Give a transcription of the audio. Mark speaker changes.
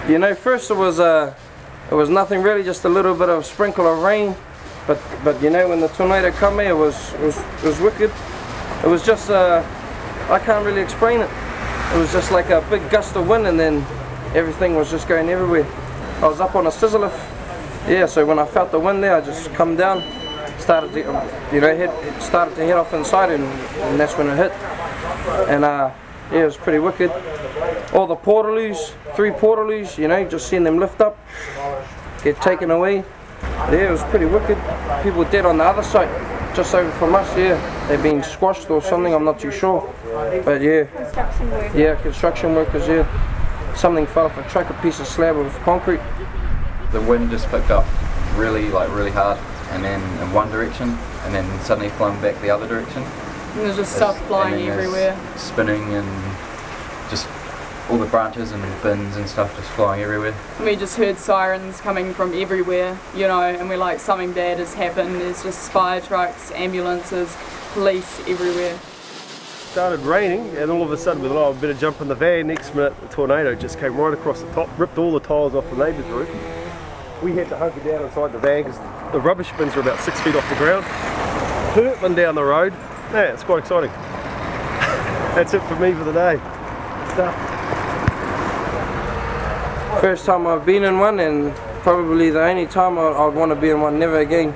Speaker 1: You know, first it was nothing really, just a little bit of sprinkle of rain. But you know, when the tornado come here, it was wicked. It was just I can't really explain it. It was just like a big gust of wind, and then everything was just going everywhere. I was up on a scissor lift. Yeah, so when I felt the wind there, I just come down, started to, you know, started to head off inside, and that's when it hit. And yeah, it was pretty wicked. All the portaloos, 3 portaloos, you know, just seeing them lift up, get taken away. Yeah, it was pretty wicked. People dead on the other side, just over from us. Yeah, they've been squashed or something, I'm not too sure. But yeah, construction workers. Yeah, construction workers. Yeah, something fell off a truck, a piece of slab of concrete.
Speaker 2: The wind just picked up really hard, and then in one direction, and then suddenly flung back the other direction.
Speaker 3: And there's just stuff flying everywhere.
Speaker 2: Spinning, and just all the branches and bins and stuff just flying everywhere.
Speaker 3: We just heard sirens coming from everywhere, you know, and we're like, something bad has happened. There's just fire trucks, ambulances, police everywhere.
Speaker 4: It started raining, and all of a sudden we thought, oh, I better jump in the van. Next minute the tornado just came right across the top, ripped all the tiles off the neighbour's roof. We had to hunker down inside the van because the rubbish bins were about 6 feet off the ground. Hurtling down the road. Yeah, it's quite exciting. That's it for me for the day.
Speaker 1: First time I've been in one, and probably the only time I'd want to be in one, never again.